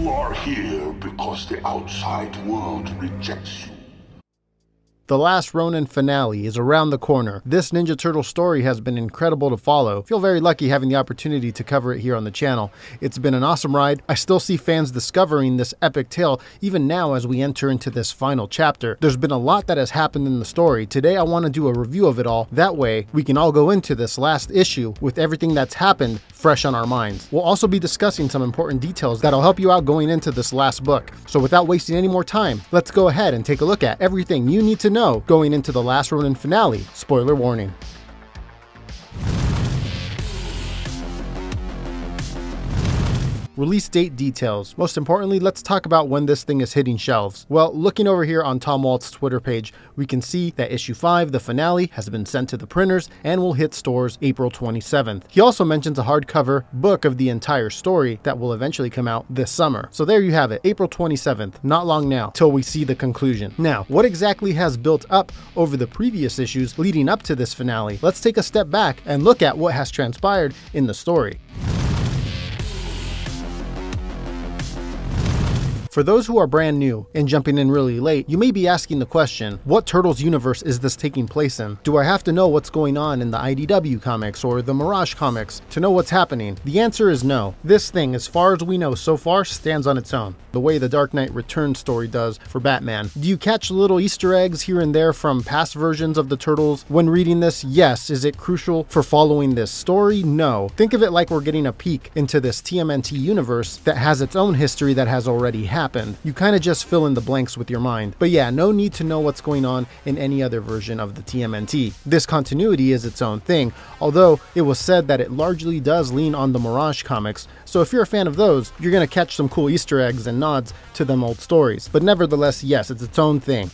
You are here because the outside world rejects you. The last Ronin finale is around the corner. This Ninja Turtle story has been incredible to follow. I feel very lucky having the opportunity to cover it here on the channel. It's been an awesome ride. I still see fans discovering this epic tale even now as we enter into this final chapter. There's been a lot that has happened in the story. Today I want to do a review of it all. That way we can all go into this last issue with everything that's happened fresh on our minds. We'll also be discussing some important details that'll help you out going into this last book. So without wasting any more time, let's go ahead and take a look at everything you need to know going into the last Ronin finale. Spoiler warning. Release date details. Most importantly, let's talk about when this thing is hitting shelves. Well, looking over here on Tom Waltz's Twitter page, we can see that issue 5, the finale, has been sent to the printers and will hit stores April 27th. He also mentions a hardcover book of the entire story that will eventually come out this summer. So there you have it, April 27th, not long now, till we see the conclusion. Now, what exactly has built up over the previous issues leading up to this finale? Let's take a step back and look at what has transpired in the story. For those who are brand new and jumping in really late, you may be asking the question, what Turtles universe is this taking place in? Do I have to know what's going on in the IDW comics or the Mirage comics to know what's happening? The answer is no. This thing, as far as we know so far, stands on its own, the way the Dark Knight Returns story does for Batman. Do you catch little Easter eggs here and there from past versions of the Turtles when reading this? Yes. Is it crucial for following this story? No. Think of it like we're getting a peek into this TMNT universe that has its own history that has already happened. You kind of just fill in the blanks with your mind. But yeah, no need to know what's going on in any other version of the TMNT. This continuity is its own thing, although it was said that it largely does lean on the Mirage comics, so if you're a fan of those, you're going to catch some cool Easter eggs and nods to them old stories. But nevertheless, yes, it's its own thing.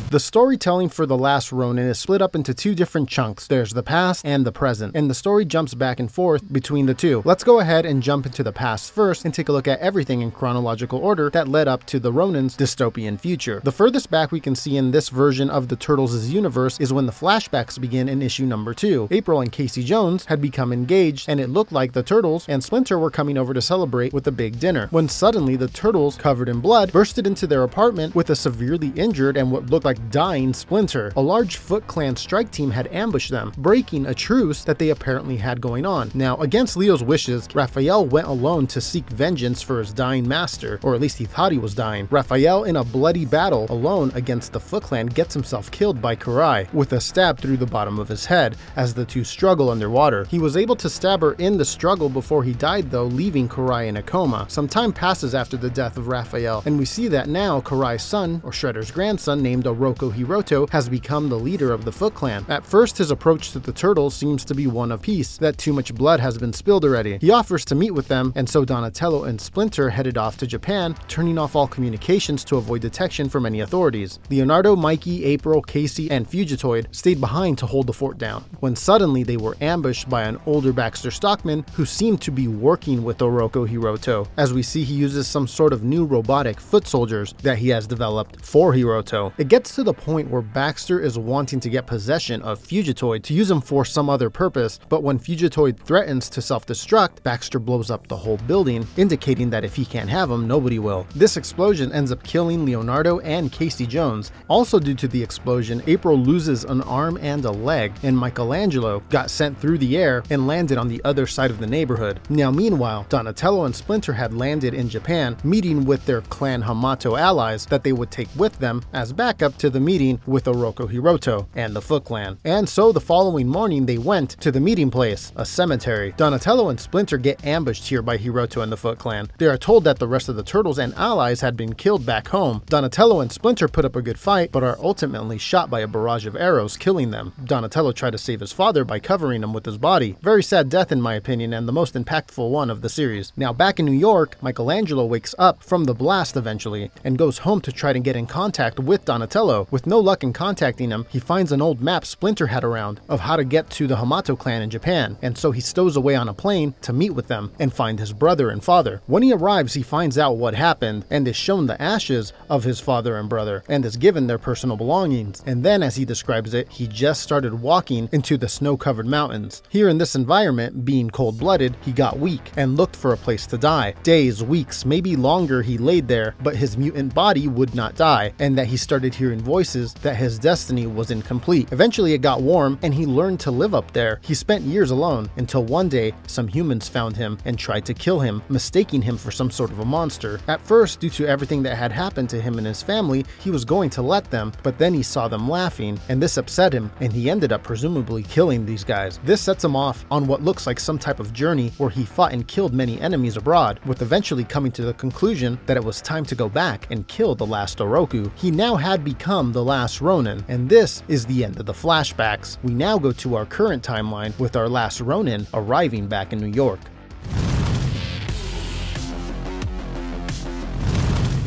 The storytelling for The Last Ronin is split up into two different chunks. There's the past and the present, and the story jumps back and forth between the two. Let's go ahead and jump into the past first and take a look at everything in chronological order that led up to the Ronin's dystopian future. The furthest back we can see in this version of the Turtles' universe is when the flashbacks begin in issue number 2. April and Casey Jones had become engaged, and it looked like the Turtles and Splinter were coming over to celebrate with a big dinner, when suddenly the Turtles, covered in blood, bursted into their apartment with a severely injured and what looked like dying Splinter. A large Foot Clan strike team had ambushed them, breaking a truce that they apparently had going on. Now, against Leo's wishes, Raphael went alone to seek vengeance for his dying master, or at least he thought he was dying. Raphael, in a bloody battle alone against the Foot Clan, gets himself killed by Karl with a stab through the bottom of his head as the two struggle underwater. He was able to stab her in the struggle before he died though, leaving Karl in a coma. Some time passes after the death of Raphael, and we see that now Karai's son, or Shredder's grandson, named Oroku Hiroto, has become the leader of the Foot Clan. At first, his approach to the Turtles seems to be one of peace, that too much blood has been spilled already. He offers to meet with them, and so Donatello and Splinter headed off to Japan, turning off all communications to avoid detection from any authorities. Leonardo, Mikey, April, Casey, and Fugitoid stayed behind to hold the fort down, when suddenly they were ambushed by an older Baxter Stockman who seemed to be working with Oroku Hiroto. As we see, he uses some sort of new robotic foot soldiers that he has developed for Hiroto. It gets to the point where Baxter is wanting to get possession of Fugitoid to use him for some other purpose, but when Fugitoid threatens to self-destruct, Baxter blows up the whole building, indicating that if he can't have him, nobody will. This explosion ends up killing Leonardo and Casey Jones. Also due to the explosion, April loses an arm and a leg, and Michelangelo got sent through the air and landed on the other side of the neighborhood. Now meanwhile, Donatello and Splinter had landed in Japan, meeting with their clan Hamato allies that they would take with them as backup to the meeting with Oroku Hiroto and the Foot Clan. And so the following morning they went to the meeting place, a cemetery. Donatello and Splinter get ambushed here by Hiroto and the Foot Clan. They are told that the rest of the Turtles and allies had been killed back home. Donatello and Splinter put up a good fight, but are ultimately shot by a barrage of arrows, killing them. Donatello tried to save his father by covering him with his body. Very sad death in my opinion, and the most impactful one of the series. Now back in New York, Michelangelo wakes up from the blast eventually, and goes home to try to get in contact with Donatello, fellow. With no luck in contacting him, he finds an old map Splinter had around of how to get to the Hamato clan in Japan, and so he stows away on a plane to meet with them and find his brother and father. When he arrives, he finds out what happened and is shown the ashes of his father and brother and is given their personal belongings. And then, as he describes it, he just started walking into the snow-covered mountains. Here in this environment, being cold-blooded, he got weak and looked for a place to die. Days, weeks, maybe longer he laid there, but his mutant body would not die, and that he started hearing voices that his destiny was incomplete. Eventually it got warm and he learned to live up there. He spent years alone until one day some humans found him and tried to kill him, mistaking him for some sort of a monster. At first, due to everything that had happened to him and his family, he was going to let them, but then he saw them laughing and this upset him, and he ended up presumably killing these guys. This sets him off on what looks like some type of journey where he fought and killed many enemies abroad, with eventually coming to the conclusion that it was time to go back and kill the last Oroku. He now had become the last Ronin, and this is the end of the flashbacks. We now go to our current timeline with our last Ronin arriving back in New York.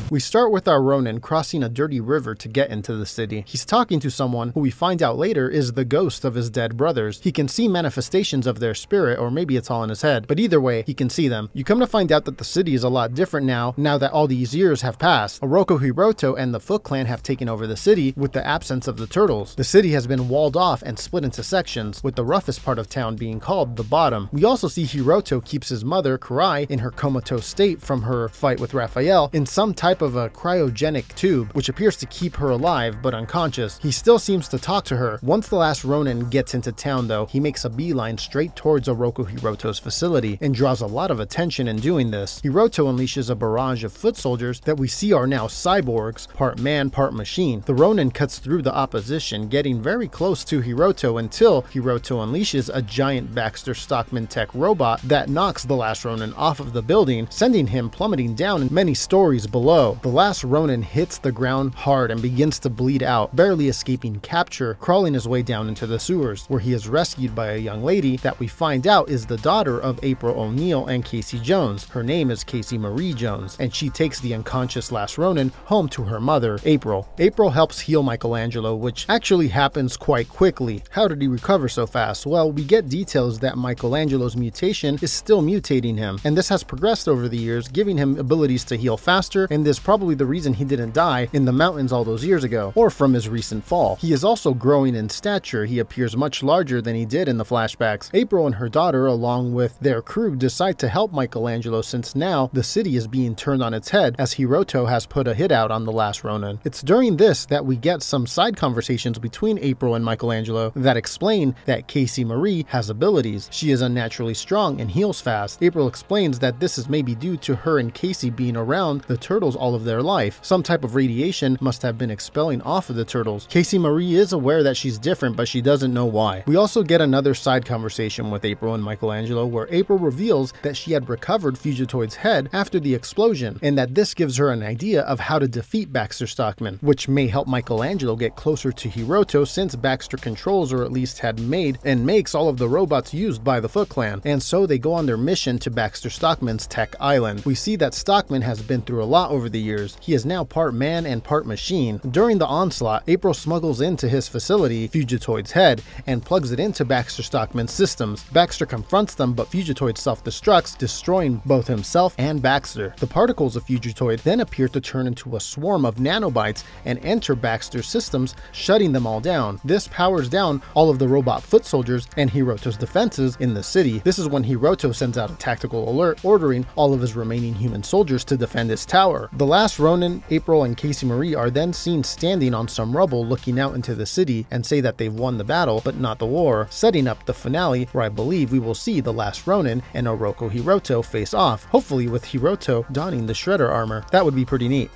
We start with our Ronin crossing a dirty river to get into the city. He's talking to someone who we find out later is the ghost of his dead brothers. He can see manifestations of their spirit, or maybe it's all in his head, but either way, he can see them. You come to find out that the city is a lot different now that all these years have passed. Oroku Hiroto and the Foot Clan have taken over the city with the absence of the turtles. The city has been walled off and split into sections, with the roughest part of town being called the bottom. We also see Hiroto keeps his mother, Karai, in her comatose state from her fight with Raphael in some type of a cryogenic tube, which appears to keep her alive but unconscious. He still seems to talk to her. Once the last Ronin gets into town though, he makes a beeline straight towards Oroku Hiroto's facility and draws a lot of attention in doing this. Hiroto unleashes a barrage of foot soldiers that we see are now cyborgs, part man, part machine. The Ronin cuts through the opposition, getting very close to Hiroto until Hiroto unleashes a giant Baxter Stockman tech robot that knocks the last Ronin off of the building, sending him plummeting down many stories below. The last Ronin hits the ground hard and begins to bleed out, barely escaping capture, crawling his way down into the sewers, where he is rescued by a young lady that we find out is the daughter of April O'Neil and Casey Jones. Her name is Casey Marie Jones, and she takes the unconscious last Ronin home to her mother, April. April helps heal Michelangelo, which actually happens quite quickly. How did he recover so fast? Well, we get details that Michelangelo's mutation is still mutating him, and this has progressed over the years, giving him abilities to heal faster, and this probably the reason he didn't die in the mountains all those years ago, or from his recent fall. He is also growing in stature. He appears much larger than he did in the flashbacks. April and her daughter, along with their crew, decide to help Michelangelo since now the city is being turned on its head as Hiroto has put a hit out on the last Ronin. It's during this that we get some side conversations between April and Michelangelo that explain that Casey Marie has abilities. She is unnaturally strong and heals fast. April explains that this is maybe due to her and Casey being around the turtles all of their life. Some type of radiation must have been expelling off of the turtles. Casey Marie is aware that she's different, but she doesn't know why. We also get another side conversation with April and Michelangelo where April reveals that she had recovered Fugitoid's head after the explosion, and that this gives her an idea of how to defeat Baxter Stockman, which may help Michelangelo get closer to Hiroto since Baxter controls, or at least had made and makes, all of the robots used by the Foot Clan, and so they go on their mission to Baxter Stockman's tech island. We see that Stockman has been through a lot over the years. He is now part man and part machine. During the onslaught, April smuggles into his facility Fugitoid's head and plugs it into Baxter Stockman's systems. Baxter confronts them, but Fugitoid self-destructs, destroying both himself and Baxter. The particles of Fugitoid then appear to turn into a swarm of nanobites and enter Baxter's systems, shutting them all down. This powers down all of the robot foot soldiers and Hiroto's defenses in the city. This is when Hiroto sends out a tactical alert, ordering all of his remaining human soldiers to defend his tower. The last Ronin, April, and Casey Marie are then seen standing on some rubble looking out into the city and say that they've won the battle but not the war, setting up the finale where I believe we will see the last Ronin and Oroku Hiroto face off, hopefully with Hiroto donning the Shredder armor. That would be pretty neat.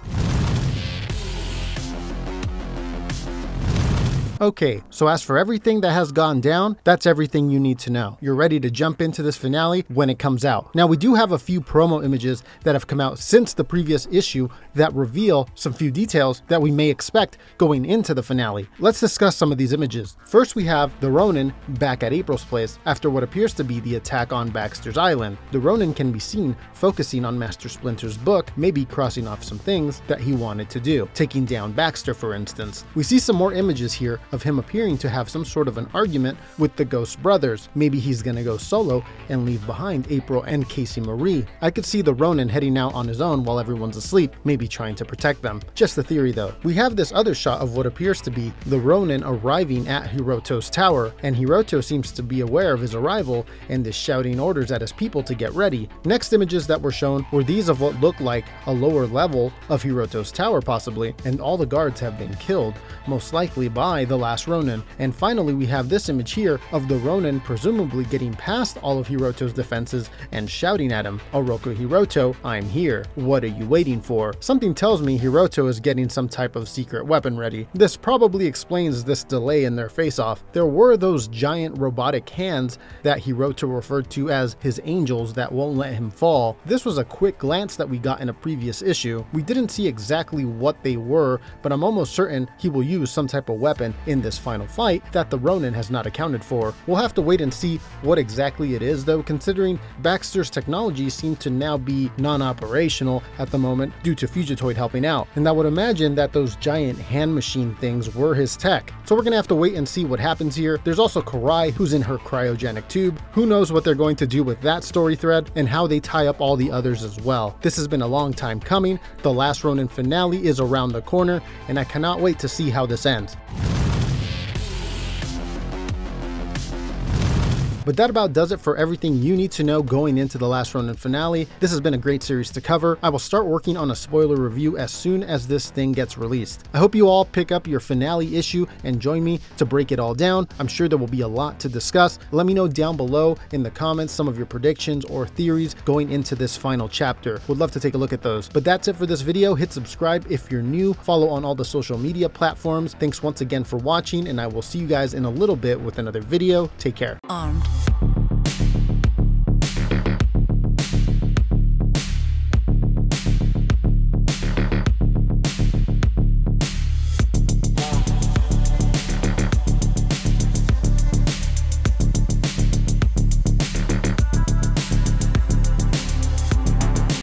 Okay, so as for everything that has gone down, that's everything you need to know. You're ready to jump into this finale when it comes out. Now, we do have a few promo images that have come out since the previous issue that reveal some few details that we may expect going into the finale. Let's discuss some of these images. First, we have the Ronin back at April's place after what appears to be the attack on Baxter's Island. The Ronin can be seen focusing on Master Splinter's book, maybe crossing off some things that he wanted to do, taking down Baxter for instance. We see some more images here of him appearing to have some sort of an argument with the Ghost brothers. Maybe he's gonna go solo and leave behind April and Casey Marie. I could see the Ronin heading out on his own while everyone's asleep, maybe trying to protect them. Just a theory though. We have this other shot of what appears to be the Ronin arriving at Hiroto's tower, and Hiroto seems to be aware of his arrival and is shouting orders at his people to get ready. Next images that were shown were these of what looked like a lower level of Hiroto's tower possibly, and all the guards have been killed, most likely by the last Ronin. And finally we have this image here of the Ronin presumably getting past all of Hiroto's defenses and shouting at him, "Oroku Hiroto, I'm here. What are you waiting for?" Something tells me Hiroto is getting some type of secret weapon ready. This probably explains this delay in their face-off. There were those giant robotic hands that Hiroto referred to as his angels that won't let him fall. This was a quick glance that we got in a previous issue. We didn't see exactly what they were, but I'm almost certain he will use some type of weapon in this final fight that the Ronin has not accounted for. We'll have to wait and see what exactly it is though, considering Baxter's technology seemed to now be non-operational at the moment due to Fugitoid helping out, and I would imagine that those giant hand machine things were his tech. So we're gonna have to wait and see what happens here. There's also Karai, who's in her cryogenic tube. Who knows what they're going to do with that story thread and how they tie up all the others as well. This has been a long time coming. The last Ronin finale is around the corner, and I cannot wait to see how this ends. But that about does it for everything you need to know going into the last Ronin finale. This has been a great series to cover. I will start working on a spoiler review as soon as this thing gets released. I hope you all pick up your finale issue and join me to break it all down. I'm sure there will be a lot to discuss. Let me know down below in the comments some of your predictions or theories going into this final chapter. Would love to take a look at those. But that's it for this video. Hit subscribe if you're new. Follow on all the social media platforms. Thanks once again for watching, and I will see you guys in a little bit with another video. Take care. Armed.